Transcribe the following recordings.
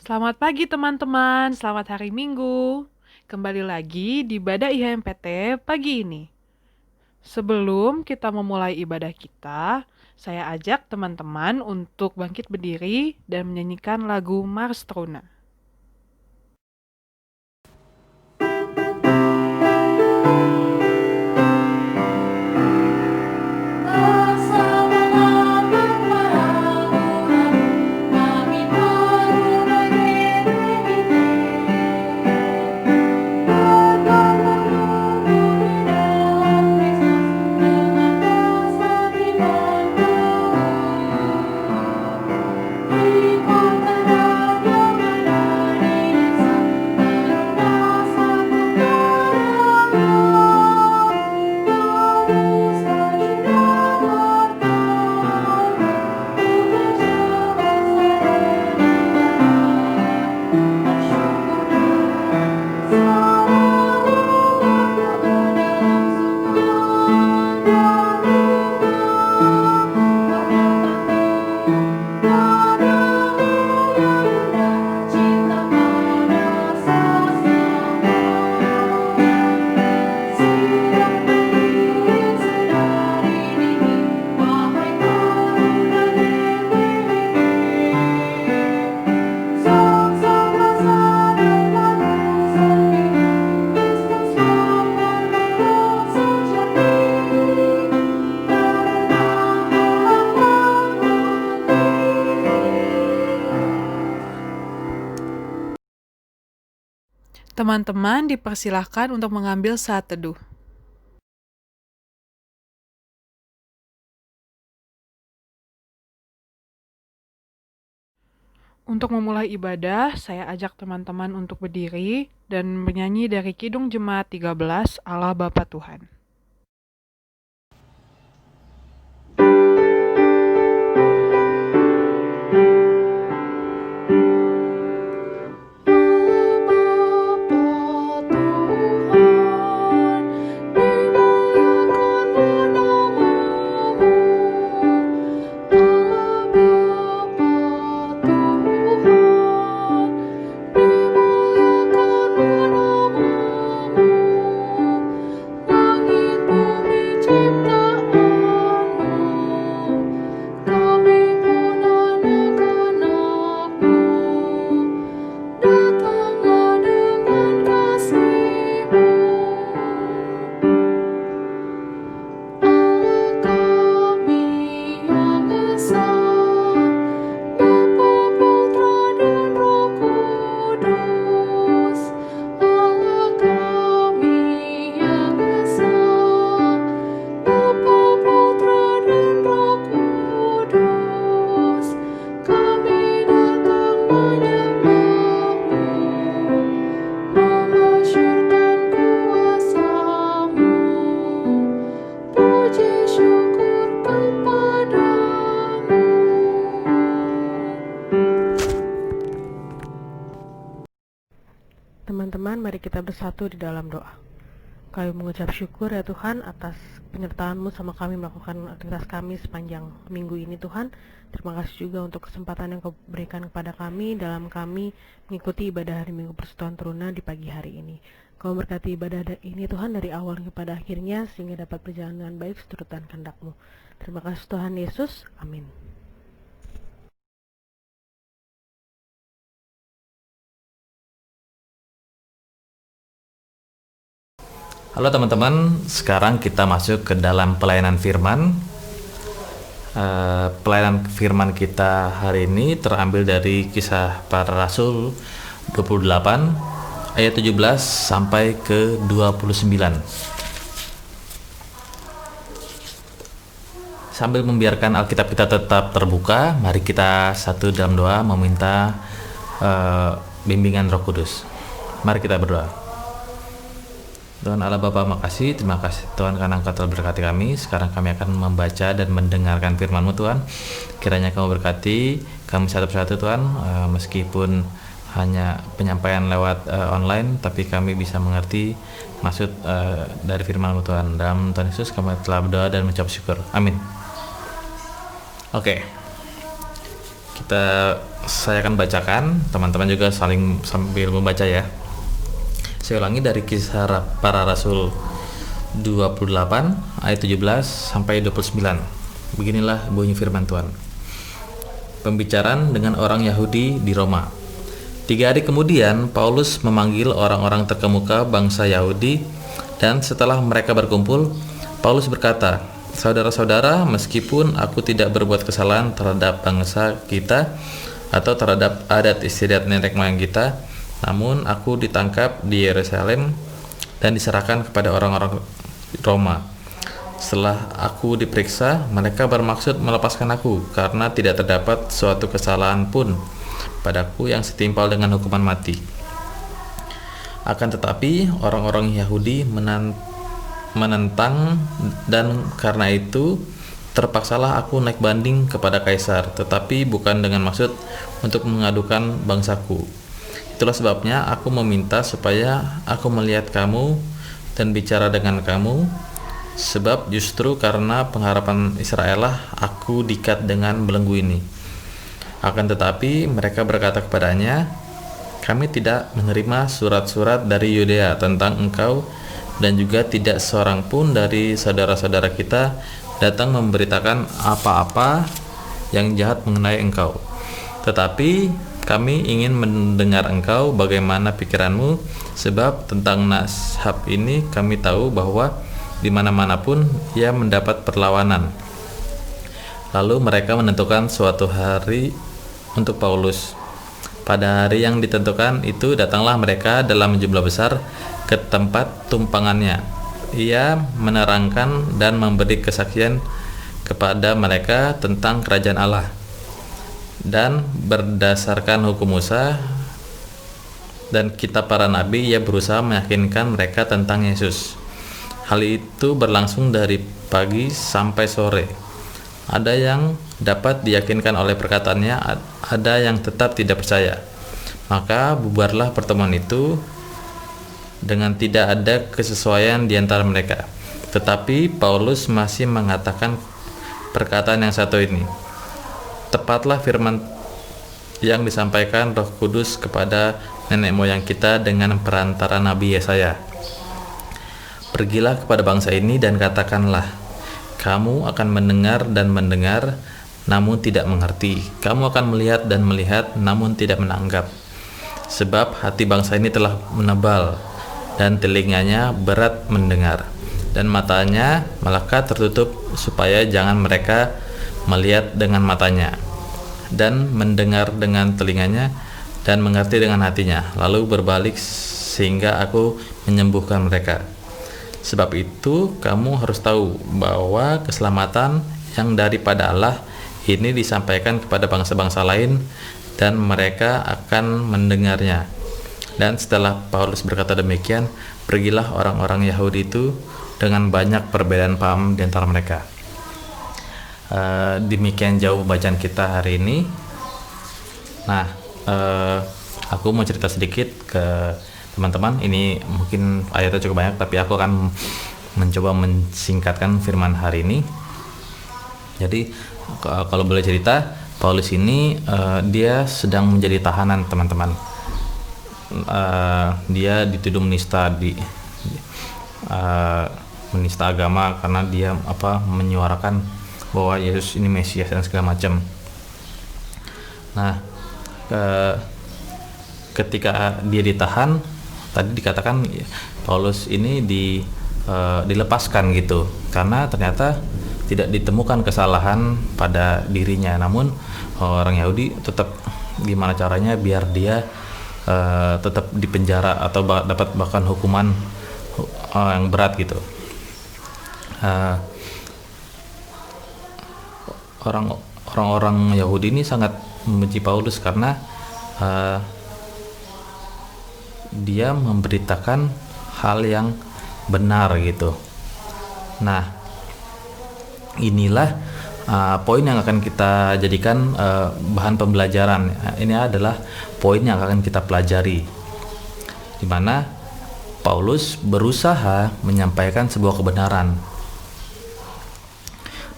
Selamat pagi teman-teman, selamat hari Minggu. Kembali lagi di ibadah IHMPT pagi ini. Sebelum kita memulai ibadah kita, saya ajak teman-teman untuk bangkit berdiri dan menyanyikan lagu Mars Truna. Teman-teman dipersilahkan untuk mengambil saat teduh. Untuk memulai ibadah, saya ajak teman-teman untuk berdiri dan menyanyi dari Kidung Jemaat 13, Allah Bapa Tuhan. Teman-teman, mari kita bersatu di dalam doa. Kami mengucap syukur ya Tuhan atas penyertaan-Mu sama kami melakukan aktivitas kami sepanjang minggu ini Tuhan. Terima kasih juga untuk kesempatan yang Kau berikan kepada kami dalam kami mengikuti ibadah hari Minggu Persekutuan Teruna di pagi hari ini. Kau berkati ibadah ini Tuhan dari awal kepada akhirnya sehingga dapat berjalan dengan baik seturut dan kehendak-Mu. Terima kasih Tuhan Yesus. Amin. Halo teman-teman, sekarang kita masuk ke dalam pelayanan firman. Pelayanan firman kita hari ini terambil dari Kisah Para Rasul 28 ayat 17 sampai ke 29. Sambil membiarkan Alkitab kita tetap terbuka, mari kita satu dalam doa meminta bimbingan Roh Kudus. Mari kita berdoa. Tuhan Allah Bapa, makasih, terima kasih Tuhan karena Engkau telah berkati kami. Sekarang kami akan membaca dan mendengarkan firman-Mu Tuhan. Kiranya Kamu berkati kami satu-satu Tuhan, meskipun hanya penyampaian lewat online, tapi kami bisa mengerti maksud dari firman-Mu Tuhan. Dalam Tuhan Yesus kami telah berdoa dan mengucap syukur. Amin. Oke. Kita saya akan bacakan, teman-teman juga saling sambil membaca ya. Saya ulangi dari Kisah Para Rasul 28 ayat 17 sampai 29. Beginilah bunyi firman Tuhan. Pembicaraan dengan orang Yahudi di Roma. 3 hari kemudian Paulus memanggil orang-orang terkemuka bangsa Yahudi, dan setelah mereka berkumpul, Paulus berkata, "Saudara-saudara, meskipun aku tidak berbuat kesalahan terhadap bangsa kita atau terhadap adat istiadat nenek moyang kita, namun aku ditangkap di Yerusalem dan diserahkan kepada orang-orang Roma. Setelah aku diperiksa, mereka bermaksud melepaskan aku karena tidak terdapat suatu kesalahan pun padaku yang setimpal dengan hukuman mati. Akan tetapi orang-orang Yahudi menentang, dan karena itu terpaksalah aku naik banding kepada Kaisar, tetapi bukan dengan maksud untuk mengadukan bangsaku. Itulah sebabnya aku meminta supaya aku melihat kamu dan bicara dengan kamu, sebab justru karena pengharapan Israel lah aku diikat dengan belenggu ini." Akan tetapi mereka berkata kepadanya, "Kami tidak menerima surat-surat dari Yudea tentang engkau, dan juga tidak seorang pun dari saudara-saudara kita datang memberitakan apa-apa yang jahat mengenai engkau. Tetapi kami ingin mendengar engkau bagaimana pikiranmu, sebab tentang nashab ini kami tahu bahwa di mana-mana pun ia mendapat perlawanan." Lalu mereka menentukan suatu hari untuk Paulus. Pada hari yang ditentukan itu datanglah mereka dalam jumlah besar ke tempat tumpangannya. Ia menerangkan dan memberi kesaksian kepada mereka tentang kerajaan Allah, dan berdasarkan hukum Musa dan kitab para nabi ia berusaha meyakinkan mereka tentang Yesus. Hal itu berlangsung dari pagi sampai sore. Ada yang dapat diyakinkan oleh perkataannya, ada yang tetap tidak percaya. Maka bubarlah pertemuan itu dengan tidak ada kesesuaian di antara mereka. Tetapi Paulus masih mengatakan perkataan yang satu ini, "Tepatlah firman yang disampaikan Roh Kudus kepada nenek moyang kita dengan perantara Nabi Yesaya. Pergilah kepada bangsa ini dan katakanlah, kamu akan mendengar dan mendengar, namun tidak mengerti. Kamu akan melihat dan melihat, namun tidak menanggap. Sebab hati bangsa ini telah menebal, dan telinganya berat mendengar, dan matanya melekat tertutup, supaya jangan mereka melihat dengan matanya, dan mendengar dengan telinganya, dan mengerti dengan hatinya, lalu berbalik sehingga aku menyembuhkan mereka. Sebab itu kamu harus tahu bahwa keselamatan yang daripada Allah ini disampaikan kepada bangsa-bangsa lain, dan mereka akan mendengarnya." Dan setelah Paulus berkata demikian, pergilah orang-orang Yahudi itu dengan banyak perbedaan paham di antara mereka. Demikian jauh bacaan kita hari ini. Nah, aku mau cerita sedikit ke teman-teman. Ini mungkin ayatnya cukup banyak, tapi aku akan mencoba mensingkatkan firman hari ini. Jadi kalau boleh cerita, Paulus ini dia sedang menjadi tahanan, teman-teman. Dia dituduh menista menista agama karena dia menyuarakan bahwa Yesus ini Mesias dan segala macam. Nah, ketika dia ditahan, tadi dikatakan Paulus ini dilepaskan gitu, karena ternyata tidak ditemukan kesalahan pada dirinya. Namun orang Yahudi tetap gimana caranya biar dia tetap dipenjara atau dapat bahkan hukuman yang berat gitu. Orang-orang Yahudi ini sangat membenci Paulus karena dia memberitakan hal yang benar gitu. Nah, inilah poin yang akan kita jadikan bahan pembelajaran. Ini adalah poin yang akan kita pelajari, di mana Paulus berusaha menyampaikan sebuah kebenaran,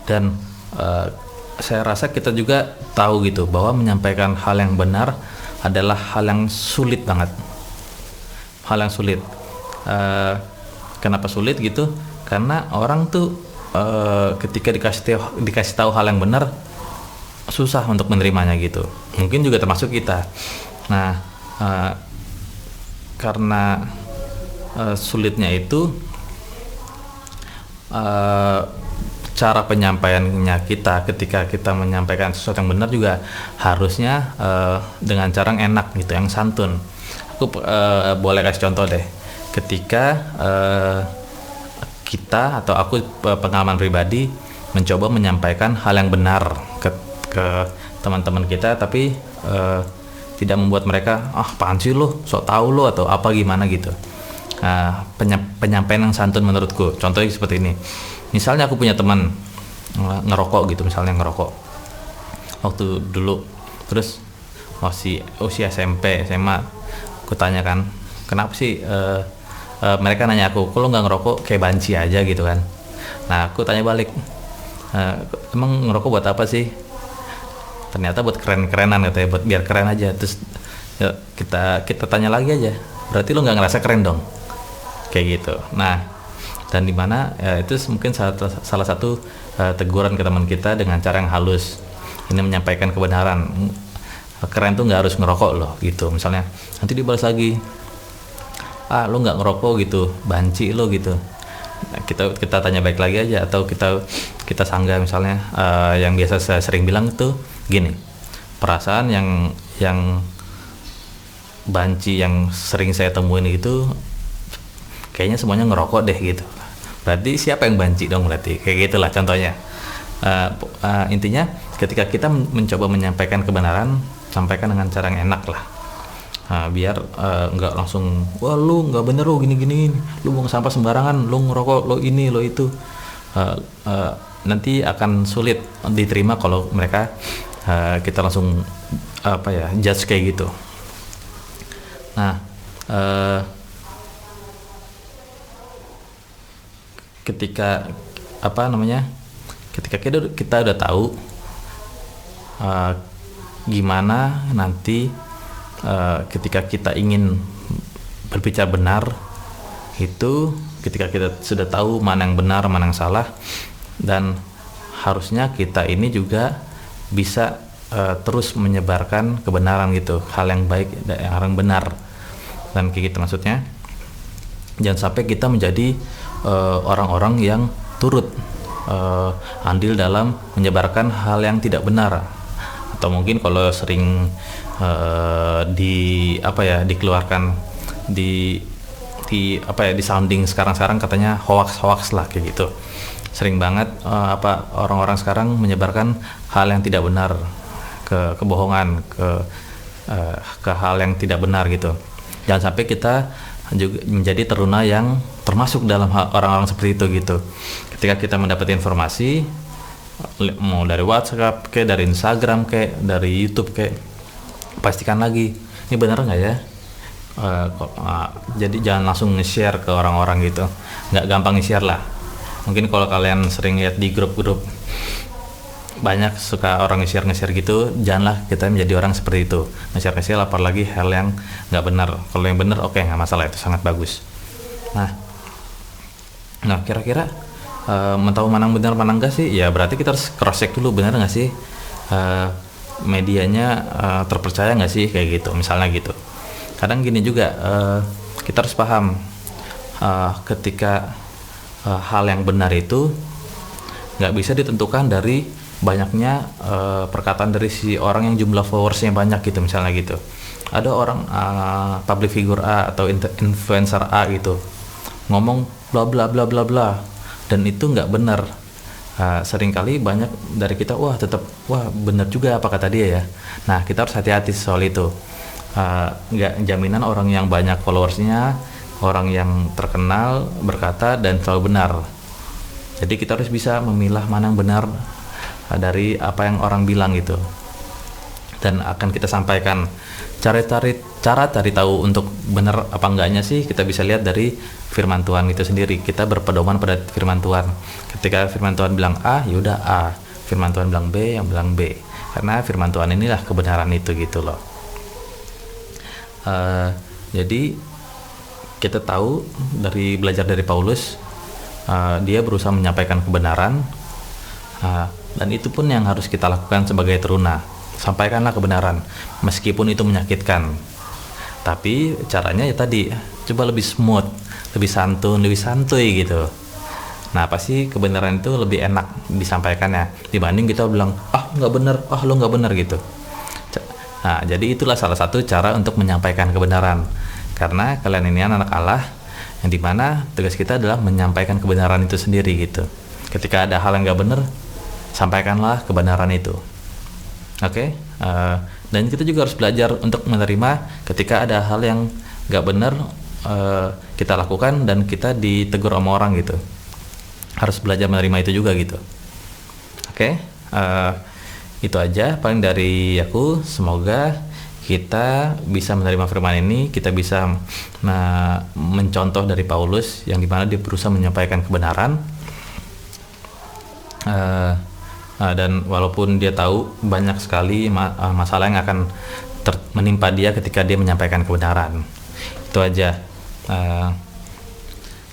dan saya rasa kita juga tahu gitu bahwa menyampaikan hal yang benar adalah hal yang sulit banget, hal yang sulit. Kenapa sulit gitu? Karena orang tuh ketika dikasih tahu hal yang benar susah untuk menerimanya gitu. Mungkin juga termasuk kita. Nah, karena sulitnya itu, cara penyampaiannya kita ketika kita menyampaikan sesuatu yang benar juga harusnya dengan cara yang enak gitu, yang santun. Aku boleh kasih contoh deh. Ketika kita atau aku pengalaman pribadi mencoba menyampaikan hal yang benar ke teman-teman kita, tapi tidak membuat mereka apaan sih lo, sok tahu lo atau apa gimana gitu. Penyampaian yang santun menurutku contohnya seperti ini. Misalnya aku punya teman ngerokok gitu, misalnya ngerokok waktu dulu, terus masih usia SMP SMA, aku tanya kan, kenapa sih mereka nanya aku, kok lo nggak ngerokok kayak banci aja gitu kan. Nah aku tanya balik, emang ngerokok buat apa sih? Ternyata buat keren-kerenan katanya, buat biar keren aja. Terus ya, kita tanya lagi aja, berarti lo nggak ngerasa keren dong, kayak gitu. Nah, dan dimana itu mungkin salah satu teguran ke teman kita dengan cara yang halus. Ini menyampaikan kebenaran, keren tuh nggak harus ngerokok loh gitu. Misalnya nanti dibalas lagi, lo nggak ngerokok gitu, banci lo gitu. Nah, kita tanya baik lagi aja, atau kita sanggah misalnya, yang biasa saya sering bilang itu gini, perasaan yang banci yang sering saya temuin itu kayaknya semuanya ngerokok deh gitu. Berarti siapa yang banci dong, berarti kayak gitulah contohnya. Intinya ketika kita mencoba menyampaikan kebenaran, sampaikan dengan cara yang enak lah. Biar nggak langsung, wah lu nggak bener lu gini-gini, lu buang sampah sembarangan, lu ngerokok, lu ini lu itu. Nanti akan sulit diterima kalau mereka kita langsung judge kayak gitu. Nah, ketika kita udah tahu gimana nanti ketika kita ingin berbicara benar, itu ketika kita sudah tahu mana yang benar mana yang salah, dan harusnya kita ini juga bisa terus menyebarkan kebenaran gitu, hal yang baik dan yang benar, dan kayak gitu maksudnya. Jangan sampai kita menjadi orang-orang yang turut andil dalam menyebarkan hal yang tidak benar, atau mungkin kalau sering dikeluarkan di sounding sekarang katanya hoax lah kayak gitu. Sering banget orang-orang sekarang menyebarkan hal yang tidak benar, kebohongan, ke hal yang tidak benar gitu. Jangan sampai kita juga menjadi teruna yang termasuk dalam orang-orang seperti itu gitu. Ketika kita mendapat informasi, mau dari WhatsApp kayak dari Instagram kayak dari YouTube kayak, pastikan lagi ini benar nggak ya. Jadi jangan langsung nge-share ke orang-orang gitu, nggak gampang nge-share lah. Mungkin kalau kalian sering lihat di grup-grup banyak suka orang nge-share gitu, janganlah kita menjadi orang seperti itu, nge-share apalagi hal yang nggak benar. Kalau yang benar oke, nggak masalah, itu sangat bagus. Nah kira-kira tahu mana yang benar mana enggak sih? Ya berarti kita harus cross check dulu, benar nggak sih medianya terpercaya nggak sih, kayak gitu misalnya gitu. Kadang gini juga, kita harus paham ketika hal yang benar itu nggak bisa ditentukan dari banyaknya perkataan dari si orang yang jumlah followersnya banyak gitu, misalnya gitu. Ada orang public figure A atau influencer A gitu ngomong bla bla bla bla bla, dan itu nggak benar. Seringkali banyak dari kita wah benar juga apa kata dia ya. Nah kita harus hati-hati soal itu. Nggak jaminan orang yang banyak followersnya, orang yang terkenal berkata dan selalu benar. Jadi kita harus bisa memilah mana yang benar dari apa yang orang bilang gitu, dan akan kita sampaikan. Cara cari tahu untuk benar apa enggaknya sih, kita bisa lihat dari firman Tuhan itu sendiri. Kita berpedoman pada firman Tuhan. Ketika firman Tuhan bilang A, yaudah A. firman Tuhan bilang B, yang bilang B, karena firman Tuhan inilah kebenaran itu gitu loh. Jadi kita tahu dari belajar dari Paulus, dia berusaha menyampaikan kebenaran, dan itu pun yang harus kita lakukan sebagai teruna. Sampaikanlah kebenaran meskipun itu menyakitkan, tapi caranya ya tadi, coba lebih smooth, lebih santun, lebih santuy gitu. Nah pasti kebenaran itu lebih enak disampaikannya dibanding kita bilang nggak bener, lo nggak bener gitu. Nah jadi itulah salah satu cara untuk menyampaikan kebenaran, karena kalian ini anak Allah, yang dimana tugas kita adalah menyampaikan kebenaran itu sendiri gitu. Ketika ada hal yang nggak bener, sampaikanlah kebenaran itu. Oke. Dan kita juga harus belajar untuk menerima ketika ada hal yang nggak bener kita lakukan dan kita ditegur sama orang gitu. Harus belajar menerima itu juga gitu. Oke. Itu aja paling dari aku. Semoga kita bisa menerima firman ini, kita bisa mencontoh dari Paulus yang dimana dia berusaha menyampaikan kebenaran, dan walaupun dia tahu banyak sekali masalah yang akan menimpa dia ketika dia menyampaikan kebenaran. Itu aja.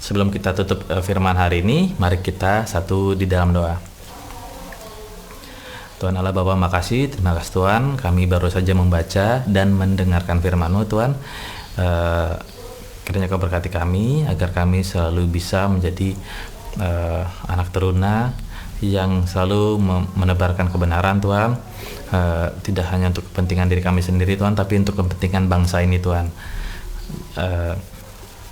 Sebelum kita tutup firman hari ini, mari kita satu di dalam doa. Tuhan Allah Bapa, makasih, terima kasih Tuhan, kami baru saja membaca dan mendengarkan firman-Mu Tuhan. Kiranya Kau berkati kami agar kami selalu bisa menjadi anak teruna yang selalu menebarkan kebenaran Tuhan, tidak hanya untuk kepentingan diri kami sendiri Tuhan, tapi untuk kepentingan bangsa ini Tuhan.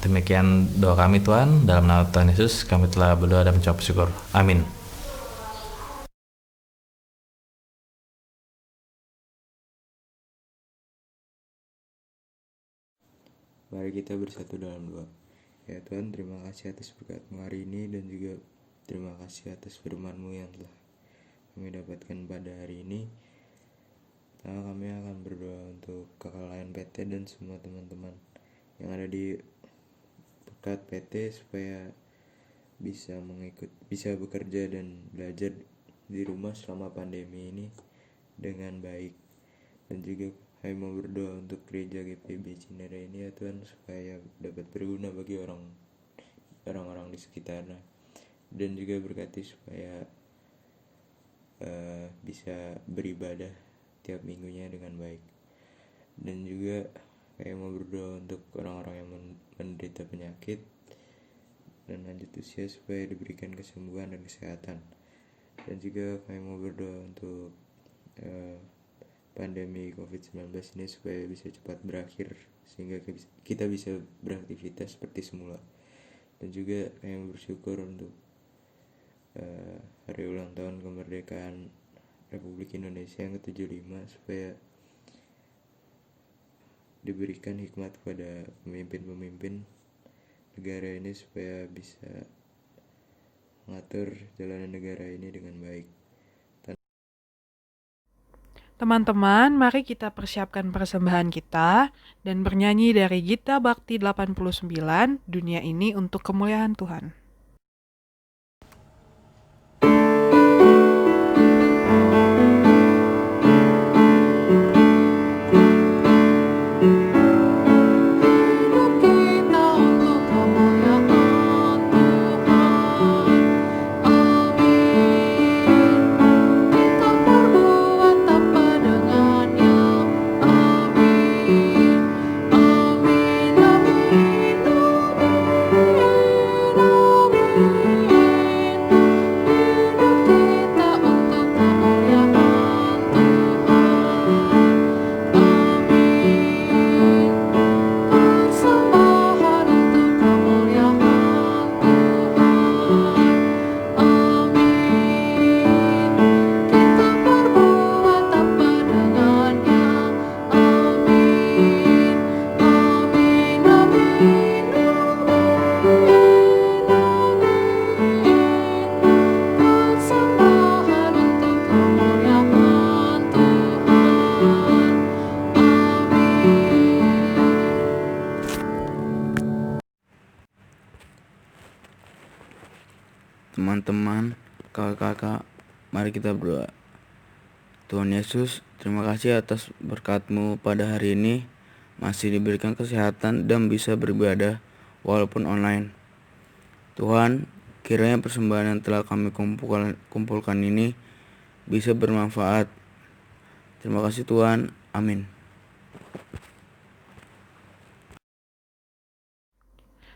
Demikian doa kami Tuhan, dalam nama Tuhan Yesus kami telah berdoa dan mengucap syukur. Amin. Mari kita bersatu dalam doa. Ya Tuhan, terima kasih atas berkat-Mu hari ini, dan juga terima kasih atas firman-Mu yang telah kami dapatkan pada hari ini. Pertama kami akan berdoa untuk kakak lain PT dan semua teman-teman yang ada di dekat PT, supaya bisa bekerja dan belajar di rumah selama pandemi ini dengan baik. Dan juga kami mau berdoa untuk gereja GPB Cinere ini ya Tuhan, supaya dapat berguna bagi orang-orang di sekitarnya, dan juga berkati supaya bisa beribadah tiap minggunya dengan baik. Dan juga kayak mau berdoa untuk orang-orang yang menderita penyakit dan lanjut usia, supaya diberikan kesembuhan dan kesehatan. Dan juga kayak mau berdoa untuk pandemi COVID-19 ini supaya bisa cepat berakhir, sehingga kita bisa beraktivitas seperti semula. Dan juga kayak bersyukur untuk hari ulang tahun kemerdekaan Republik Indonesia yang ke-75, supaya diberikan hikmat kepada pemimpin-pemimpin negara ini, supaya bisa mengatur jalanan negara ini dengan baik. Teman-teman, mari kita persiapkan persembahan kita dan bernyanyi dari Gita Bakti 89, Dunia Ini Untuk Kemuliaan Tuhan. Teman-teman, kakak-kakak, Mari kita berdoa. Tuhan Yesus, terima kasih atas berkat-Mu pada hari ini, masih diberikan kesehatan dan bisa beribadah walaupun online. Tuhan, kiranya persembahan yang telah kami kumpulkan ini bisa bermanfaat. Terima kasih Tuhan, amin.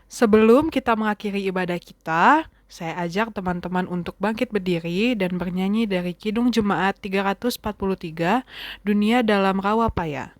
Sebelum kita mengakhiri ibadah kita, saya ajak teman-teman untuk bangkit berdiri dan bernyanyi dari Kidung Jemaat 343, Dunia dalam Rawa Paya.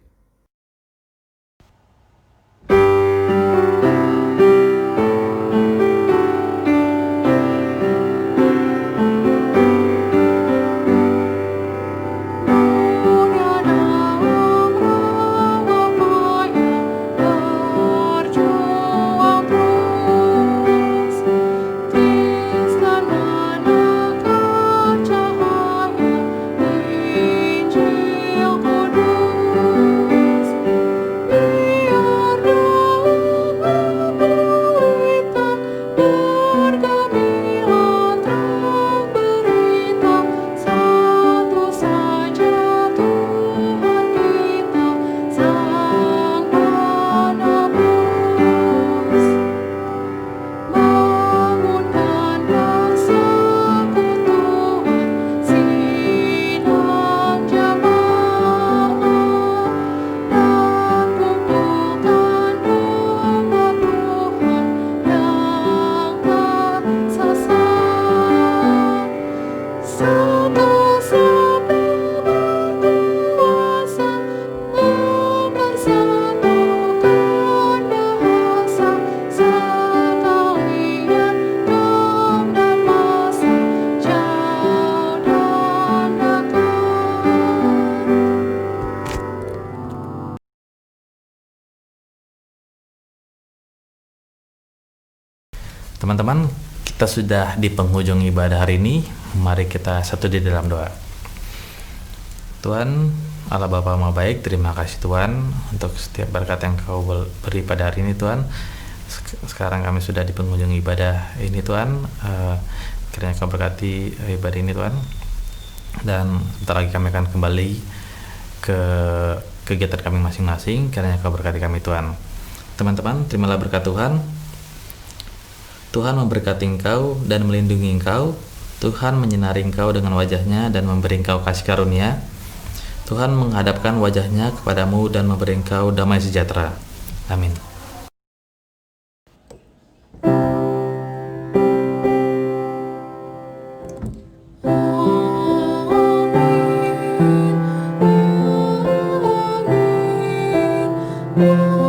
Teman-teman, kita sudah di penghujung ibadah hari ini. Mari kita satu di dalam doa. Tuhan, Allah Bapa Maha Baik, terima kasih Tuhan untuk setiap berkat yang Kau beri pada hari ini Tuhan. Sekarang kami sudah di penghujung ibadah ini Tuhan. Kiranya Kau berkati ibadah ini Tuhan. Dan sebentar lagi kami akan kembali ke kegiatan kami masing-masing. Kiranya Kau berkati kami Tuhan. Teman-teman, terimalah berkat Tuhan. Tuhan memberkati engkau dan melindungi engkau. Tuhan menyinari engkau dengan wajahnya dan memberi engkau kasih karunia. Tuhan menghadapkan wajahnya kepadamu dan memberi engkau damai sejahtera. Amin. Amin.